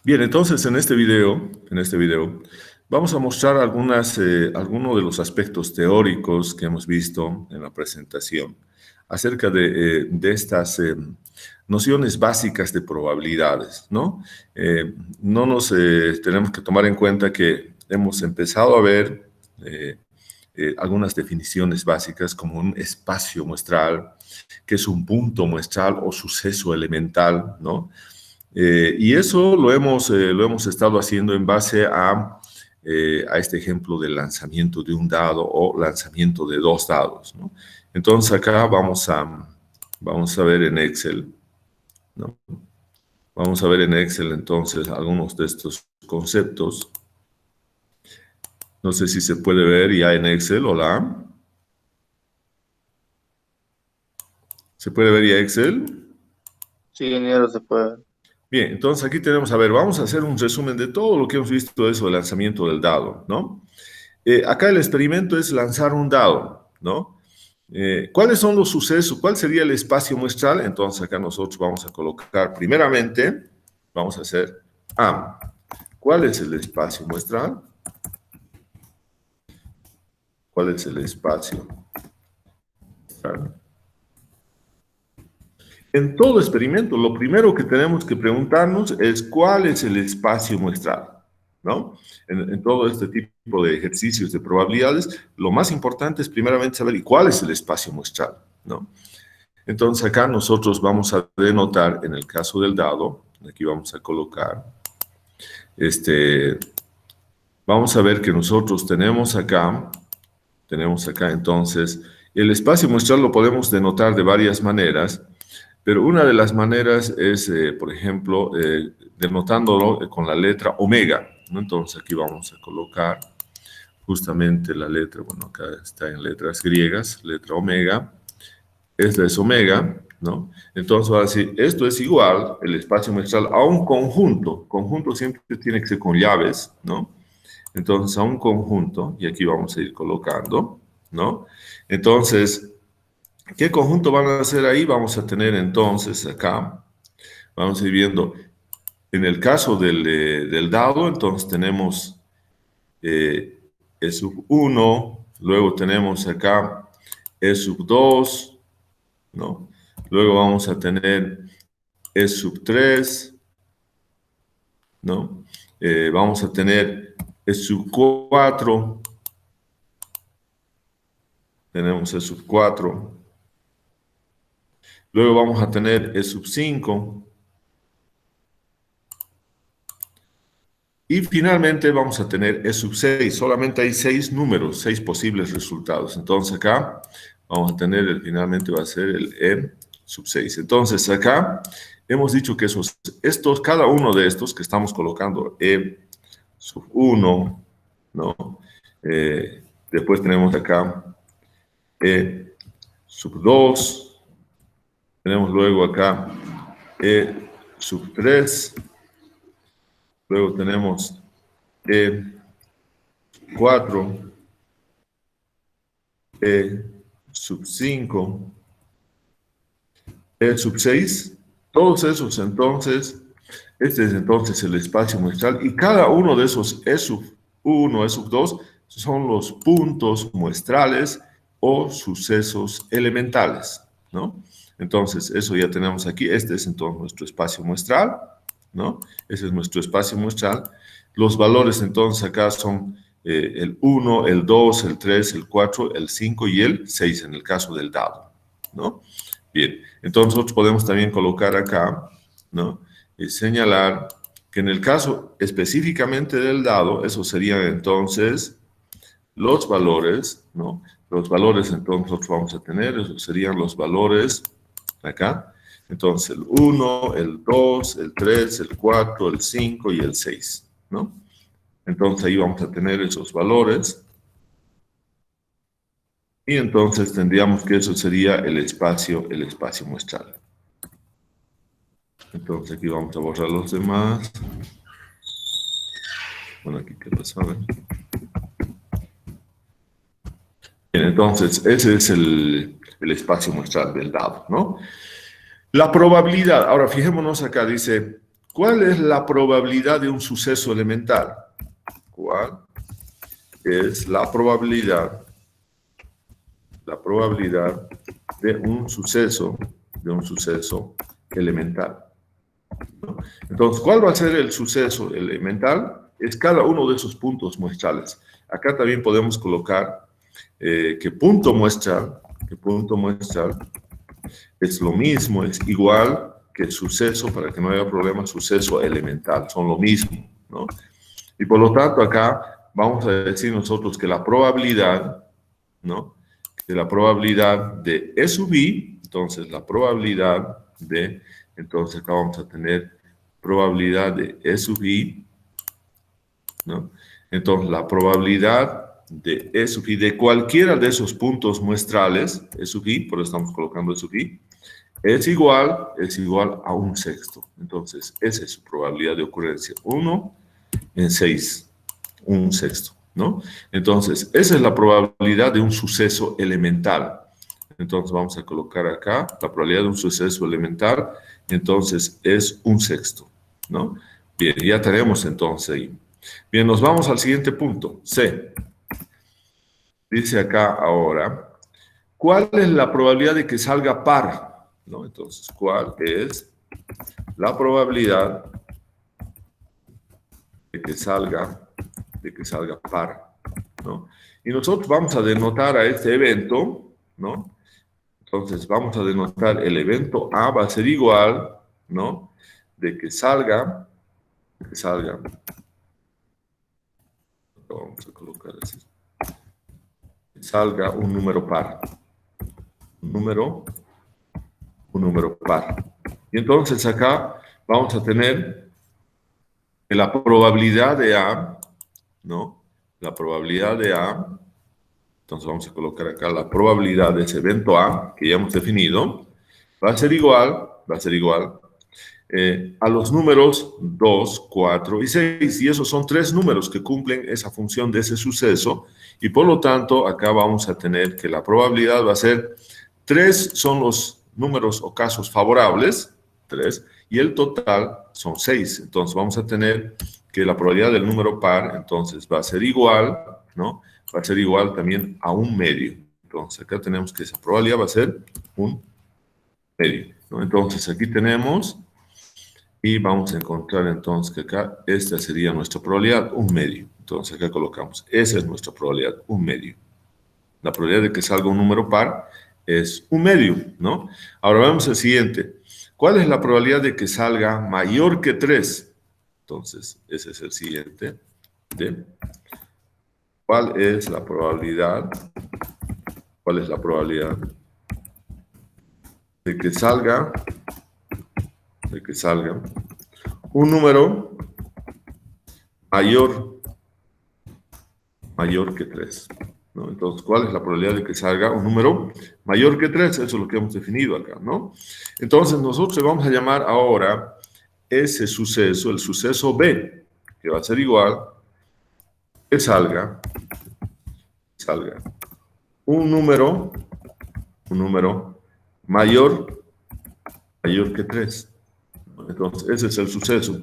Bien, entonces en este video vamos a mostrar algunos de los aspectos teóricos que hemos visto en la presentación acerca de estas nociones básicas de probabilidades, ¿no? No nos tenemos que tomar en cuenta que hemos empezado a ver algunas definiciones básicas como un espacio muestral, que es un punto muestral o suceso elemental, ¿no? Y eso lo hemos estado haciendo en base a este ejemplo del lanzamiento de un dado o lanzamiento de dos dados, ¿no? Entonces acá vamos a ver en Excel, ¿no? Vamos a ver en Excel entonces algunos de estos conceptos. No sé si se puede ver ya en Excel, hola. ¿Se puede ver ya Excel? Sí, ingeniero, se puede. Bien, entonces aquí tenemos, a ver, vamos a hacer un resumen de todo lo que hemos visto de eso del lanzamiento del dado, ¿no? Acá el experimento es lanzar un dado, ¿no? ¿Cuáles son los sucesos? ¿Cuál sería el espacio muestral? Entonces acá nosotros vamos a colocar, primeramente, vamos a hacer ¿cuál es el espacio muestral? ¿Cuál es el espacio muestral? En todo experimento, lo primero que tenemos que preguntarnos es cuál es el espacio muestral, ¿no? En todo este tipo de ejercicios de probabilidades, lo más importante es primeramente saber ¿y cuál es el espacio muestral?, ¿no? Entonces acá nosotros vamos a denotar, en el caso del dado, aquí vamos a colocar, vamos a ver que nosotros tenemos acá entonces, el espacio muestral lo podemos denotar de varias maneras, pero una de las maneras es, por ejemplo, denotándolo con la letra omega, ¿no? Entonces aquí vamos a colocar justamente la letra, bueno, acá está en letras griegas, letra omega, esta es omega, ¿no? Entonces va a decir, esto es igual, el espacio muestral, a un conjunto. Conjunto siempre tiene que ser con llaves, ¿no? Entonces a un conjunto, y aquí vamos a ir colocando, ¿no? Entonces, ¿qué conjunto van a hacer ahí? Vamos a tener entonces acá, vamos a ir viendo, en el caso del dado, entonces tenemos E sub 1, luego tenemos acá E sub 2, ¿no? Luego vamos a tener E sub 3, ¿no? Vamos a tener E sub 4, tenemos E sub 4, luego vamos a tener E sub 5, y finalmente vamos a tener E sub 6. Solamente hay 6 números, 6 posibles resultados. Entonces acá vamos a tener, finalmente va a ser el E sub 6. Entonces acá hemos dicho que cada uno de estos que estamos colocando, E sub 1, ¿no? Después tenemos acá E sub 2, tenemos luego acá E sub 3, luego tenemos E4, E sub 5, E sub 6, todos esos entonces, este es entonces el espacio muestral, y cada uno de esos E sub 1, E sub 2, son los puntos muestrales o sucesos elementales, ¿no? Entonces, eso ya tenemos aquí, este es entonces nuestro espacio muestral, ¿no? Ese es nuestro espacio muestral. Los valores entonces acá son el 1, el 2, el 3, el 4, el 5 y el 6 en el caso del dado, ¿no? Bien, entonces nosotros podemos también colocar acá, ¿no? Y señalar que en el caso específicamente del dado, eso serían entonces los valores, ¿no? Los valores entonces nosotros vamos a tener, esos serían los valores acá. Entonces el 1, el 2, el 3, el 4, el 5 y el 6, ¿no? Entonces ahí vamos a tener esos valores. Y entonces tendríamos que eso sería el espacio muestral. Entonces aquí vamos a borrar los demás. Bueno, aquí qué pasa. Bien, entonces ese es el espacio muestral del dado, ¿no? La probabilidad, ahora fijémonos acá, dice, ¿Cuál es la probabilidad de un suceso elemental? ¿Cuál es la probabilidad de un suceso elemental? ¿No? Entonces, ¿cuál va a ser el suceso elemental? Es cada uno de esos puntos muestrales. Acá también podemos colocar que punto muestral es lo mismo, es igual que suceso, para que no haya problema, suceso elemental, son lo mismo, ¿no? Y por lo tanto acá vamos a decir nosotros que la probabilidad, ¿no? Que la probabilidad de E sub I, entonces la probabilidad de, entonces acá vamos a tener probabilidad de E sub I, ¿no? Entonces la probabilidad de E sub I de cualquiera de esos puntos muestrales, E sub I, por eso estamos colocando E sub I, es igual a un sexto. Entonces, esa es su probabilidad de ocurrencia. 1 en 6, un sexto, ¿no? Entonces, esa es la probabilidad de un suceso elemental. Entonces, vamos a colocar acá la probabilidad de un suceso elemental. Entonces, es un sexto, ¿no? Bien, ya tenemos entonces ahí. Bien, nos vamos al siguiente punto, C. Dice acá ahora, ¿cuál es la probabilidad de que salga par? ¿No? Entonces, ¿cuál es la probabilidad de que salga par? ¿No? Y nosotros vamos a denotar a este evento, ¿no? Entonces, vamos a denotar el evento A va a ser igual, ¿no? De que salga, vamos a colocar así, que salga un número par, un número par. Y entonces acá vamos a tener la probabilidad de A, ¿no? La probabilidad de A, entonces vamos a colocar acá la probabilidad de ese evento A, que ya hemos definido, va a ser igual a los números 2, 4 y 6, y esos son tres números que cumplen esa función de ese suceso, y por lo tanto acá vamos a tener que la probabilidad va a ser 3 son los números o casos favorables, 3, y el total son 6. Entonces vamos a tener que la probabilidad del número par, entonces va a ser igual, ¿no? Va a ser igual también a un medio. Entonces acá tenemos que esa probabilidad va a ser un medio, ¿no? Entonces aquí tenemos, y vamos a encontrar entonces que acá esta sería nuestra probabilidad, un medio. Entonces acá colocamos, esa es nuestra probabilidad, un medio. La probabilidad de que salga un número par es un medio, ¿no? Ahora vamos al siguiente. ¿Cuál es la probabilidad de que salga mayor que 3? Entonces, ese es el siguiente. ¿Cuál es la probabilidad de que salga un número mayor que 3? ¿No? Entonces, ¿cuál es la probabilidad de que salga un número mayor que 3? Eso es lo que hemos definido acá, ¿no? Entonces, nosotros le vamos a llamar ahora ese suceso, el suceso B, que va a ser igual que salga un número mayor que 3. Entonces, ese es el suceso.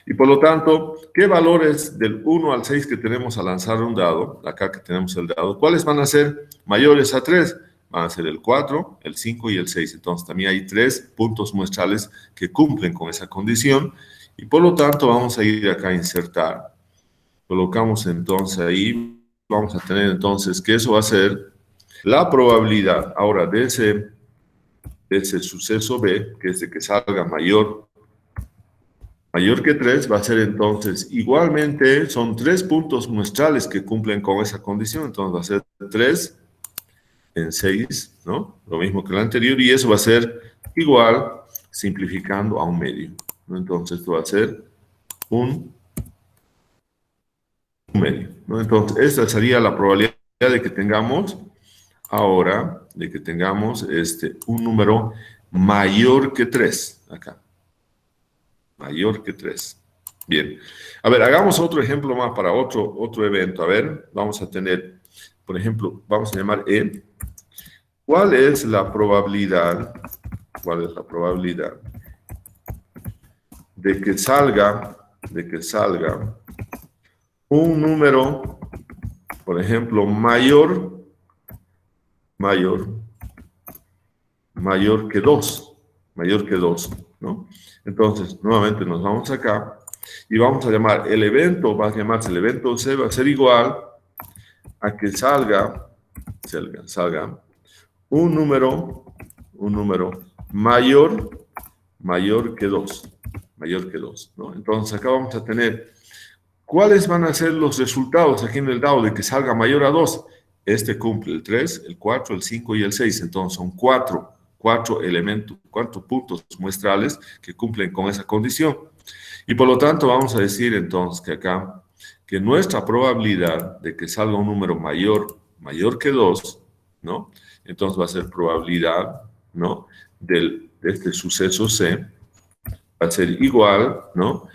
Y por lo tanto, ¿qué valores del 1 al 6 que tenemos al lanzar un dado? Acá que tenemos el dado, ¿cuáles van a ser mayores a 3? Van a ser el 4, el 5 y el 6. Entonces, también hay 3 puntos muestrales que cumplen con esa condición. Y por lo tanto, vamos a ir acá a insertar. Colocamos entonces ahí, vamos a tener entonces que eso va a ser la probabilidad ahora de ese suceso B, que es de que salga mayor que 3, va a ser entonces igualmente, son 3 puntos muestrales que cumplen con esa condición, entonces va a ser 3 en 6, ¿no? Lo mismo que el anterior, y eso va a ser igual, simplificando a un medio, ¿no? Entonces esto va a ser un medio, ¿no? Entonces esta sería la probabilidad de que tengamos ahora, un número mayor que 3, acá. Mayor que 3. Bien. A ver, hagamos otro ejemplo más para otro evento. A ver, vamos a tener, por ejemplo, vamos a llamar E. ¿Cuál es la probabilidad de que salga un número, por ejemplo, mayor que 2, ¿no? Entonces, nuevamente nos vamos acá y vamos a llamar el evento, va a llamarse el evento C, va a ser igual a que salga un número mayor que 2, ¿no? Entonces, acá vamos a tener, ¿cuáles van a ser los resultados aquí en el dado de que salga mayor a 2? Este cumple el 3, el 4, el 5 y el 6. Entonces son 4 elementos, 4 puntos muestrales que cumplen con esa condición. Y por lo tanto vamos a decir entonces que acá, que nuestra probabilidad de que salga un número mayor que 2, ¿no? Entonces va a ser probabilidad, ¿no? De este suceso C, va a ser igual, ¿no?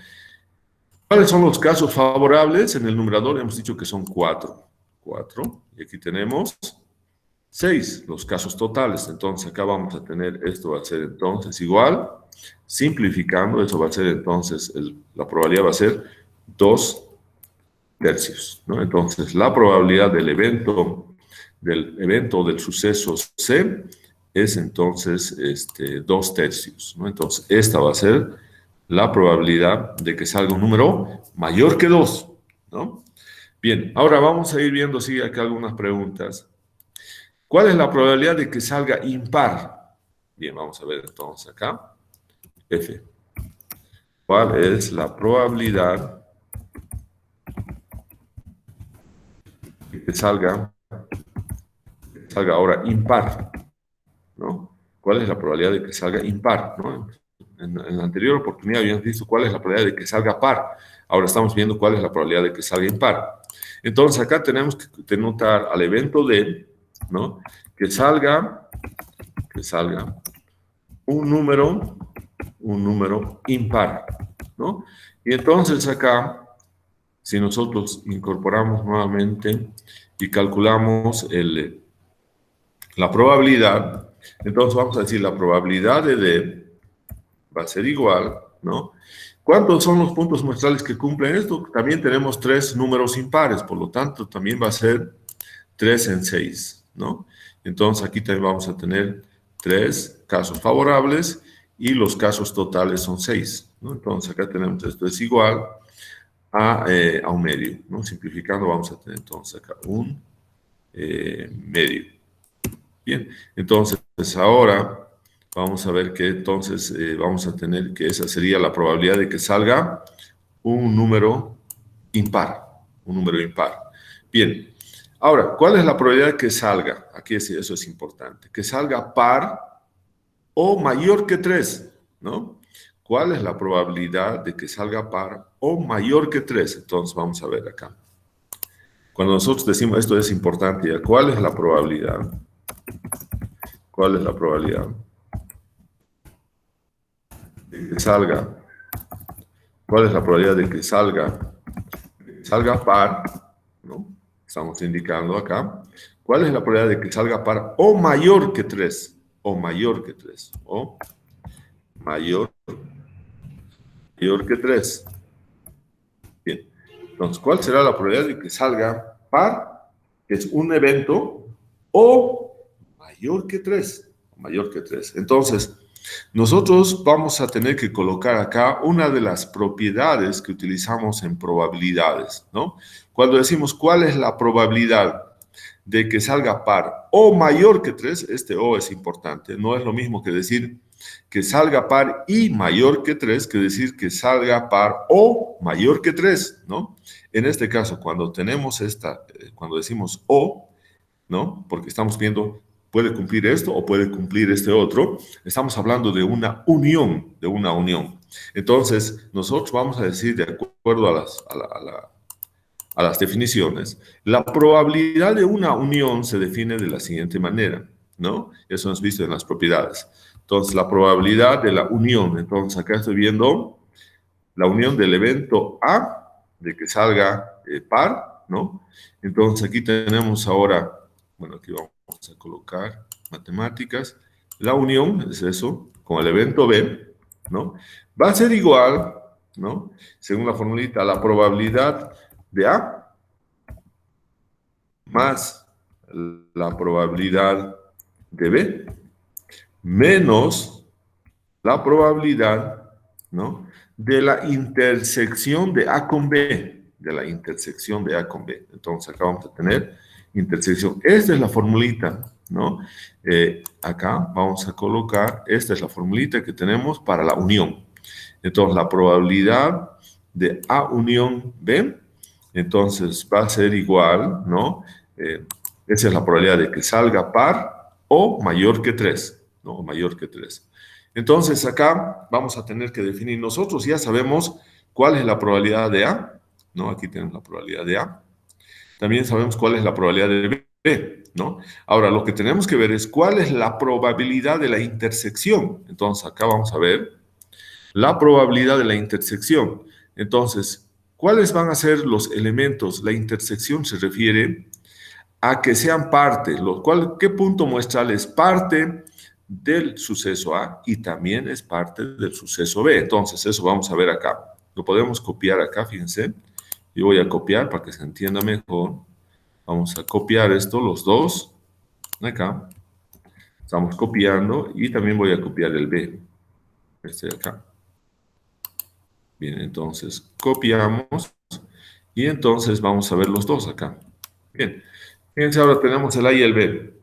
¿Cuáles son los casos favorables? En el numerador hemos dicho que son 4. Y aquí tenemos 6, los casos totales. Entonces acá vamos a tener, esto va a ser entonces igual, simplificando, eso va a ser entonces, la probabilidad va a ser 2 tercios, ¿no? Entonces la probabilidad del evento del suceso C es entonces 2 tercios, ¿no? Entonces esta va a ser la probabilidad de que salga un número mayor que 2, ¿no? Bien, ahora vamos a ir viendo, sí, acá algunas preguntas. ¿Cuál es la probabilidad de que salga impar? Bien, vamos a ver entonces acá. F. ¿Cuál es la probabilidad de que salga ahora impar? ¿No? ¿Cuál es la probabilidad de que salga impar? ¿No? En la anterior oportunidad habíamos visto cuál es la probabilidad de que salga par. Ahora estamos viendo cuál es la probabilidad de que salga impar. Entonces acá tenemos que denotar al evento D, ¿no? Que salga un número impar, ¿no? Y entonces acá, si nosotros incorporamos nuevamente y calculamos la probabilidad, entonces vamos a decir la probabilidad de D va a ser igual, ¿no? ¿Cuántos son los puntos muestrales que cumplen esto? También tenemos 3 números impares, por lo tanto también va a ser 3 en 6, ¿no? Entonces aquí también vamos a tener 3 casos favorables y los casos totales son 6, ¿no? Entonces acá tenemos esto es igual a un medio, ¿no? Simplificando vamos a tener entonces acá un medio. Bien, entonces ahora vamos a ver que entonces vamos a tener que esa sería la probabilidad de que salga un número impar, Bien, ahora, ¿cuál es la probabilidad de que salga? Aquí eso es importante, que salga par o mayor que 3, ¿no? ¿Cuál es la probabilidad de que salga par o mayor que 3? Entonces vamos a ver acá. Cuando nosotros decimos esto es importante, ¿ya? ¿Cuál es la probabilidad? ¿Cuál es la probabilidad de que salga? ¿Cuál es la probabilidad de que salga par? ¿No? Estamos indicando acá. ¿Cuál es la probabilidad de que salga par o mayor que 3? O mayor que 3. O mayor que 3. Bien. Entonces, ¿cuál será la probabilidad de que salga par, que es un evento, o mayor que 3? Mayor que 3. Entonces, nosotros vamos a tener que colocar acá una de las propiedades que utilizamos en probabilidades, ¿no? Cuando decimos cuál es la probabilidad de que salga par o mayor que 3, este o es importante, no es lo mismo que decir que salga par y mayor que 3, que decir que salga par o mayor que 3, ¿no? En este caso, cuando tenemos cuando decimos o, ¿no? Porque estamos viendo puede cumplir esto o puede cumplir este otro. Estamos hablando de una unión, Entonces, nosotros vamos a decir, de acuerdo a las definiciones, la probabilidad de una unión se define de la siguiente manera, ¿no? Eso hemos visto en las propiedades. Entonces, la probabilidad de la unión, entonces acá estoy viendo la unión del evento A, de que salga par, ¿no? Entonces, aquí tenemos ahora, bueno, aquí vamos a colocar matemáticas. La unión es eso, con el evento B, ¿no? Va a ser igual, ¿no? Según la formulita, a la probabilidad de A más la probabilidad de B menos la probabilidad, ¿no?, de la intersección de A con B, de la intersección de A con B. Entonces, acá vamos a tener intersección. Esta es la formulita, ¿no? Acá vamos a colocar, esta es la formulita que tenemos para la unión. Entonces, la probabilidad de A unión B, entonces va a ser igual, ¿no? Esa es la probabilidad de que salga par o mayor que 3, ¿no? O mayor que 3. Entonces, acá vamos a tener que definir, nosotros ya sabemos cuál es la probabilidad de A, ¿no? Aquí tenemos la probabilidad de A. También sabemos cuál es la probabilidad de B, ¿no? Ahora, lo que tenemos que ver es cuál es la probabilidad de la intersección. Entonces, acá vamos a ver la probabilidad de la intersección. Entonces, ¿cuáles van a ser los elementos? La intersección se refiere a que sean parte, ¿qué punto muestral es parte del suceso A y también es parte del suceso B? Entonces, eso vamos a ver acá. Lo podemos copiar acá, fíjense. Yo voy a copiar para que se entienda mejor. Vamos a copiar esto, los dos, acá. Estamos copiando y también voy a copiar el B, este de acá. Bien, entonces copiamos y entonces vamos a ver los dos acá. Bien, fíjense, ahora tenemos el A y el B.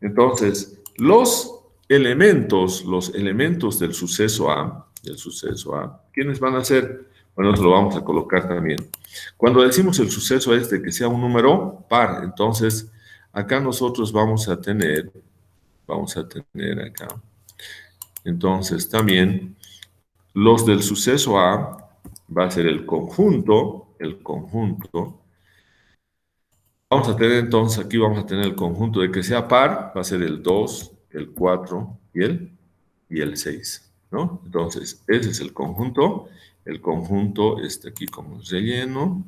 Entonces, los elementos del suceso A, ¿quiénes van a ser? Bueno, eso lo vamos a colocar también. Cuando decimos el suceso es de que sea un número par, entonces acá nosotros vamos a tener acá, entonces también los del suceso A va a ser el conjunto. Vamos a tener entonces, aquí vamos a tener el conjunto de que sea par, va a ser el 2, el 4 y el 6, ¿no? Entonces, ese es el conjunto está aquí como relleno,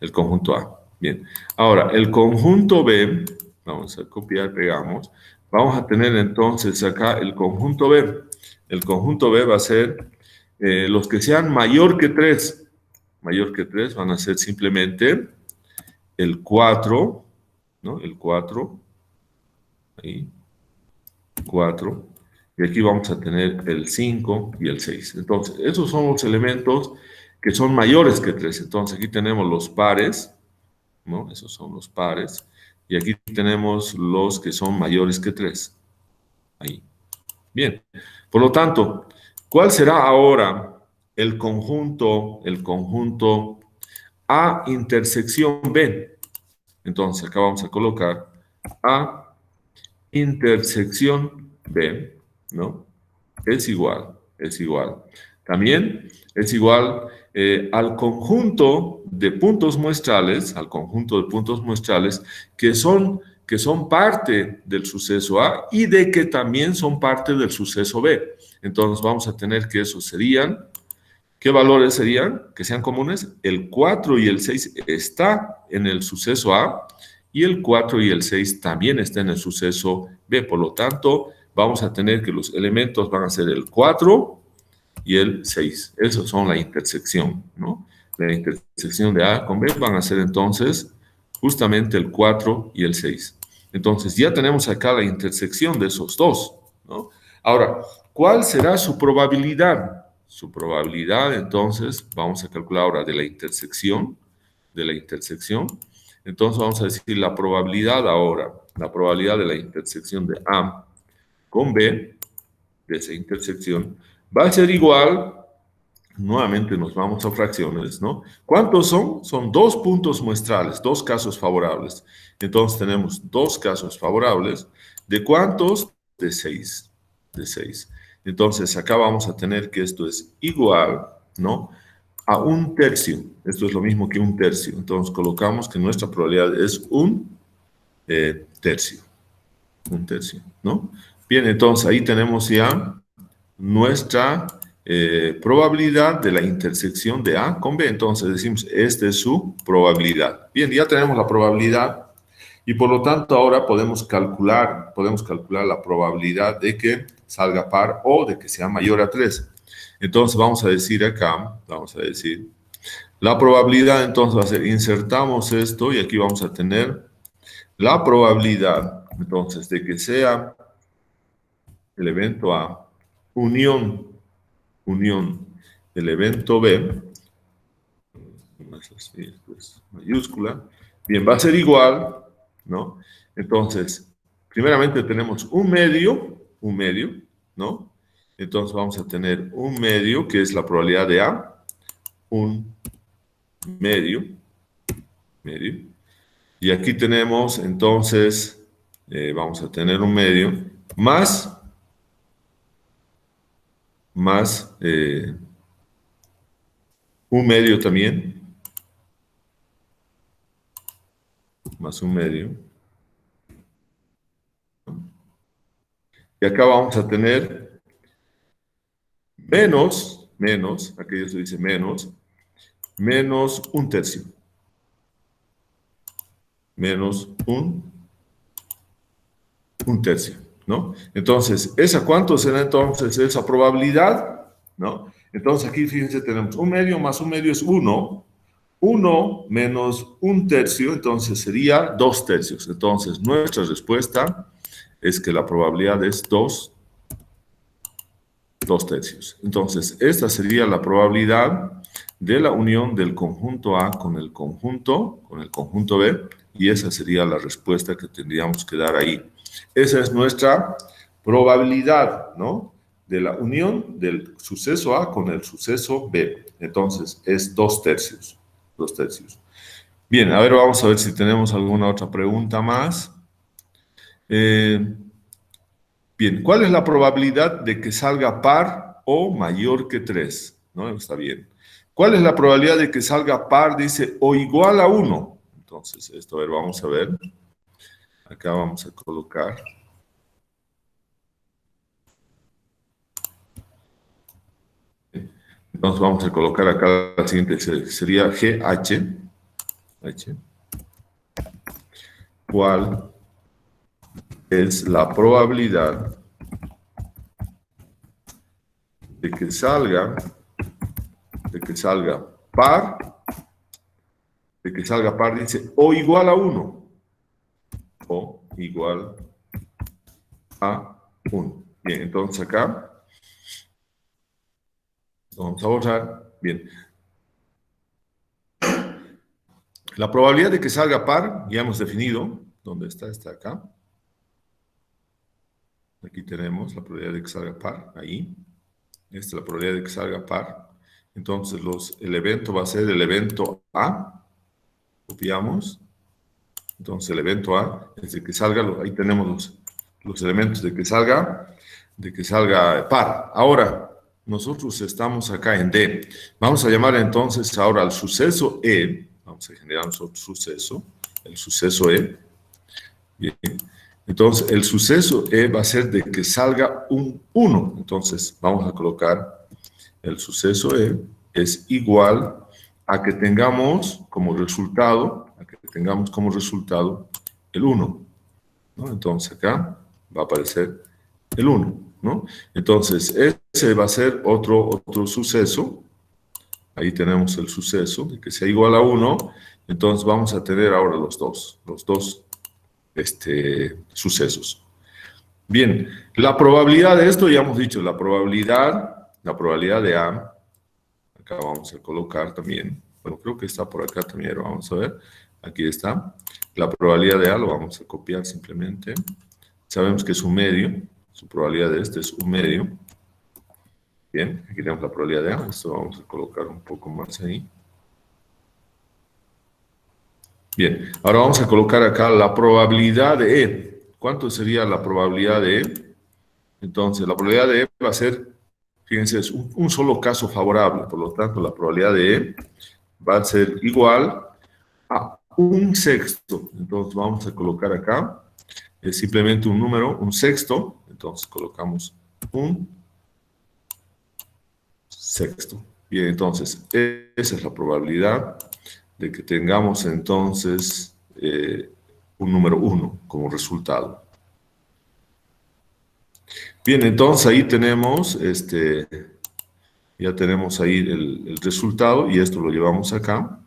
el conjunto A. Bien, ahora, el conjunto B, vamos a copiar, pegamos, vamos a tener entonces acá el conjunto B. El conjunto B va a ser los que sean mayor que 3 van a ser simplemente el 4, ¿no? El 4, ahí, 4, y aquí vamos a tener el 5 y el 6. Entonces, esos son los elementos que son mayores que 3. Entonces, aquí tenemos los pares, ¿no? Esos son los pares, y aquí tenemos los que son mayores que 3. Ahí. Bien, por lo tanto, ¿cuál será ahora el conjunto A intersección B? Entonces, acá vamos a colocar A intersección B, ¿no? Es igual. También es igual al conjunto de puntos muestrales, que son parte del suceso A y de que también son parte del suceso B. Entonces, vamos a tener que esos serían, ¿qué valores serían? Que sean comunes. El 4 y el 6 está en el suceso A y el 4 y el 6 también está en el suceso B. Por lo tanto, vamos a tener que los elementos van a ser el 4 y el 6. Esos son la intersección, ¿no? La intersección de A con B van a ser entonces justamente el 4 y el 6. Entonces, ya tenemos acá la intersección de esos dos, ¿no? Ahora, ¿cuál será su probabilidad? Su probabilidad, entonces, vamos a calcular ahora de la intersección. Entonces, vamos a decir la probabilidad ahora, la probabilidad de la intersección de A con B, de esa intersección, va a ser igual, nuevamente nos vamos a fracciones, ¿no? ¿Cuántos son? Son 2 puntos muestrales, 2 casos favorables. Entonces, tenemos 2 casos favorables. ¿De cuántos? De 6. Entonces, acá vamos a tener que esto es igual, ¿no?, a 1/3. Esto es lo mismo que 1/3. Entonces, colocamos que nuestra probabilidad es 1/3. 1/3, ¿no? Bien, entonces ahí tenemos ya nuestra probabilidad de la intersección de A con B. Entonces decimos, esta es su probabilidad. Bien, ya tenemos la probabilidad y por lo tanto ahora podemos calcular la probabilidad de que salga par o de que sea mayor a 3. Entonces vamos a decir acá, la probabilidad entonces va a ser, insertamos esto y aquí vamos a tener la probabilidad, entonces, de que sea el evento A, unión del evento B, así, pues, mayúscula, bien, va a ser igual, ¿no? Entonces, primeramente tenemos un medio, ¿no? Entonces vamos a tener un medio, que es la probabilidad de A, un medio, y aquí tenemos, entonces, vamos a tener un medio, más un medio también, más un medio, y acá vamos a tener menos, aquí se dice menos un tercio, menos un tercio, ¿no? Entonces, ¿esa cuánto será entonces esa probabilidad? ¿No? Entonces aquí, fíjense, tenemos un medio más un medio es 1, 1 menos un tercio, entonces sería 2 tercios. Entonces, nuestra respuesta es que la probabilidad es 2 tercios. Entonces, esta sería la probabilidad de la unión del conjunto A con el conjunto B, y esa sería la respuesta que tendríamos que dar ahí. Esa es nuestra probabilidad, ¿no? De la unión del suceso A con el suceso B. Entonces, es 2 tercios. 2 tercios. Bien, a ver, vamos a ver si tenemos alguna otra pregunta más. Bien, ¿cuál es la probabilidad de que salga par o mayor que 3? ¿No? Está bien. ¿Cuál es la probabilidad de que salga par? Dice, o igual a 1. Entonces, esto, a ver, vamos a ver. Acá vamos a colocar. Entonces, vamos a colocar acá la siguiente, sería GH. ¿Cuál es la probabilidad de que salga par, dice, o igual a 1, o igual a 1. Bien, entonces acá, vamos a borrar, bien. La probabilidad de que salga par, ya hemos definido, ¿dónde está? Está acá. Aquí tenemos la probabilidad de que salga par, ahí. Esta es la probabilidad de que salga par. Entonces, el evento va a ser el evento A. Copiamos. Entonces, el evento A es de que salga, ahí tenemos los elementos de que salga par. Ahora, nosotros estamos acá en D. Vamos a llamar entonces ahora al suceso E. Vamos a generar otro suceso, el suceso E. Bien. Entonces, el suceso E va a ser de que salga un 1. Entonces, vamos a colocar el suceso E es igual a que tengamos como resultado, el 1, ¿no? Entonces, acá va a aparecer el 1, ¿no? Entonces, ese va a ser otro suceso. Ahí tenemos el suceso de que sea igual a 1. Entonces, vamos a tener ahora los dos sucesos. Bien, la probabilidad de esto, ya hemos dicho, la probabilidad de A, acá vamos a colocar también, bueno, creo que está por acá también, vamos a ver, aquí está, la probabilidad de A lo vamos a copiar simplemente, sabemos que es un medio, su probabilidad de este es un medio, bien, aquí tenemos la probabilidad de A, esto vamos a colocar un poco más ahí. Bien, ahora vamos a colocar acá la probabilidad de E. ¿Cuánto sería la probabilidad de E? Entonces, la probabilidad de E va a ser, fíjense, es un solo caso favorable. Por lo tanto, la probabilidad de E va a ser igual a un sexto. Entonces, vamos a colocar acá, es simplemente un número, un sexto. Entonces, colocamos un sexto. Bien, entonces, esa es la probabilidad de que tengamos entonces un número 1 como resultado. Bien, entonces ahí tenemos Ya tenemos ahí el resultado y esto lo llevamos acá.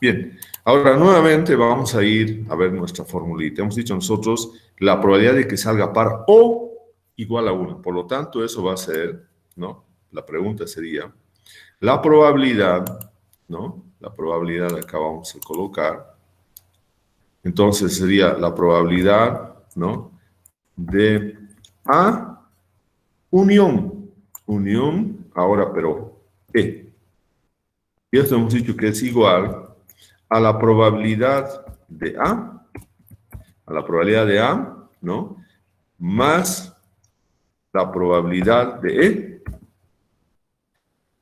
Bien, ahora nuevamente vamos a ir a ver nuestra formulita. Hemos dicho nosotros la probabilidad de que salga par o igual a 1. Por lo tanto, eso va a ser, ¿no? La pregunta sería, la probabilidad, ¿no? La probabilidad acá vamos a colocar. Entonces sería la probabilidad, ¿no? De A unión, ahora pero E. Y esto hemos dicho que es igual a la probabilidad de A, ¿no? Más la probabilidad de E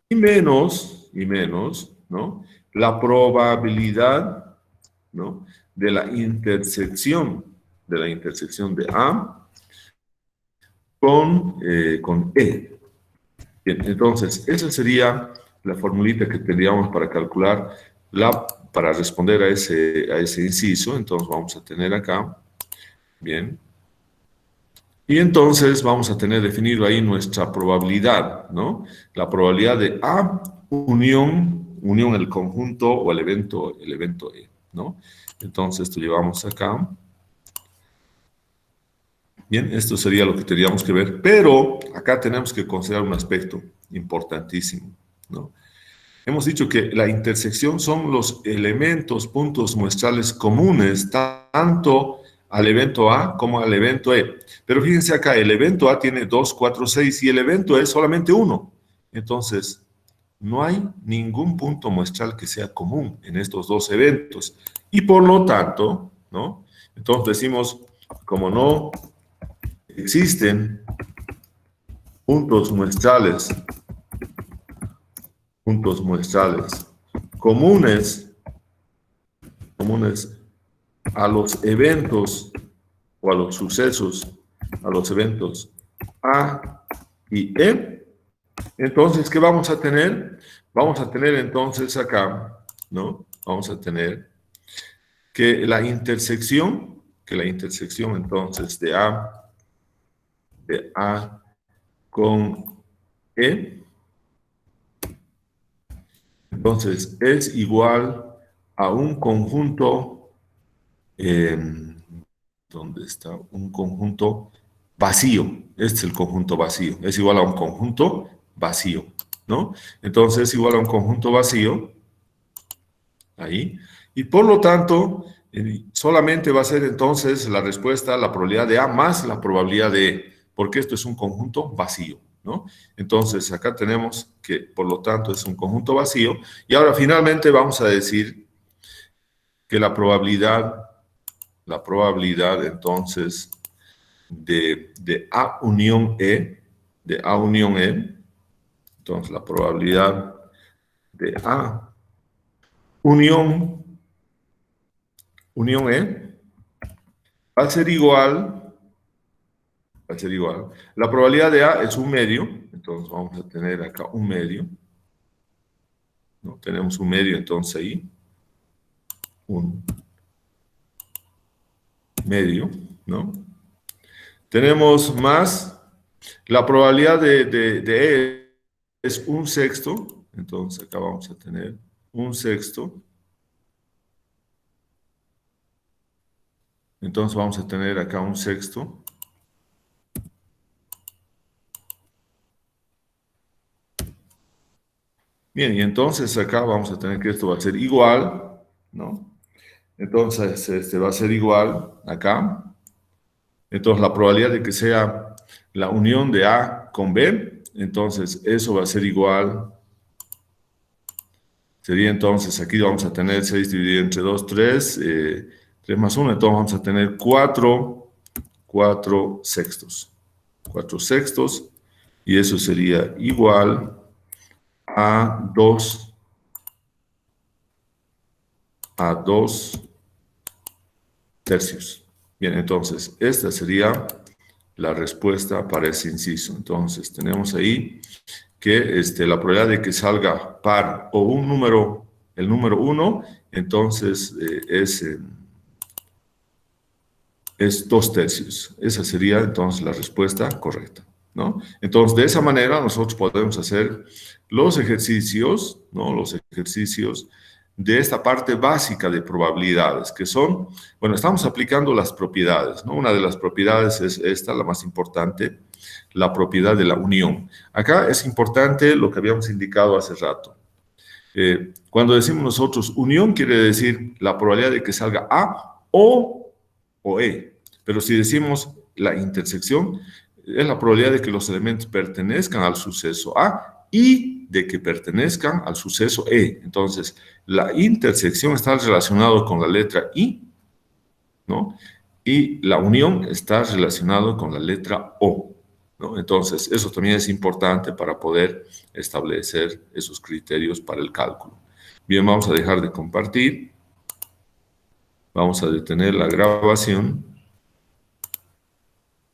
y menos, ¿no? La probabilidad, ¿no? De la intersección de A con E. Bien, entonces, esa sería la formulita que tendríamos para calcular, para responder a ese inciso. Entonces, vamos a tener acá, bien. Y entonces vamos a tener definido ahí nuestra probabilidad, ¿no? La probabilidad de A unión el conjunto o el evento E, ¿no? Entonces, esto llevamos acá. Bien, esto sería lo que tendríamos que ver, pero acá tenemos que considerar un aspecto importantísimo, ¿no? Hemos dicho que la intersección son los elementos, puntos muestrales comunes, tanto al evento A como al evento E. Pero fíjense acá, el evento A tiene 2, 4, 6 y el evento E solamente 1. Entonces, no hay ningún punto muestral que sea común en estos dos eventos. Y por lo tanto, ¿no? Entonces decimos, como no existen puntos muestrales comunes a los eventos o a los sucesos, a los eventos A y E, entonces, ¿qué vamos a tener? Vamos a tener entonces acá, ¿no? Vamos a tener que la intersección entonces de A con E, entonces es igual a un conjunto, ¿dónde está? Un conjunto vacío. Este es el conjunto vacío. Es igual a un conjunto vacío, ¿no? Entonces es igual a un conjunto vacío, ahí, y por lo tanto, solamente va a ser entonces la respuesta, la probabilidad de A más la probabilidad de E, porque esto es un conjunto vacío, ¿no? Entonces, acá tenemos que, por lo tanto, es un conjunto vacío, y ahora finalmente vamos a decir que la probabilidad entonces de A unión E, entonces la probabilidad de A unión E va a ser igual, la probabilidad de A es un medio, entonces vamos a tener acá un medio, ¿no? Tenemos un medio entonces ahí, un medio, ¿no? Tenemos más, la probabilidad de E es un sexto, entonces acá vamos a tener un sexto. Entonces vamos a tener acá un sexto. Bien, y entonces acá vamos a tener que esto va a ser igual, ¿no? Entonces este va a ser igual acá. Entonces la probabilidad de que sea la unión de A con B, entonces eso va a ser igual. Sería entonces, aquí vamos a tener 6 dividido entre 2, 3, 3 más 1, entonces vamos a tener 4 sextos. 4 sextos, y eso sería igual a 2 tercios. Bien, entonces, esta sería la respuesta para ese inciso. Entonces, tenemos ahí que la probabilidad de que salga par o un número, el número 1, entonces es 2 tercios. Esa sería entonces la respuesta correcta. ¿no? Entonces, de esa manera nosotros podemos hacer los ejercicios, ¿no? Los ejercicios de esta parte básica de probabilidades, que son, bueno, estamos aplicando las propiedades, ¿no? Una de las propiedades es esta, la más importante, la propiedad de la unión. Acá es importante lo que habíamos indicado hace rato. Cuando decimos nosotros unión, quiere decir la probabilidad de que salga A o E. Pero si decimos la intersección, es la probabilidad de que los elementos pertenezcan al suceso A y de que pertenezcan al suceso E. Entonces, la intersección está relacionada con la letra I, ¿no? Y la unión está relacionada con la letra O, ¿no? Entonces, eso también es importante para poder establecer esos criterios para el cálculo. Bien, vamos a dejar de compartir. Vamos a detener la grabación.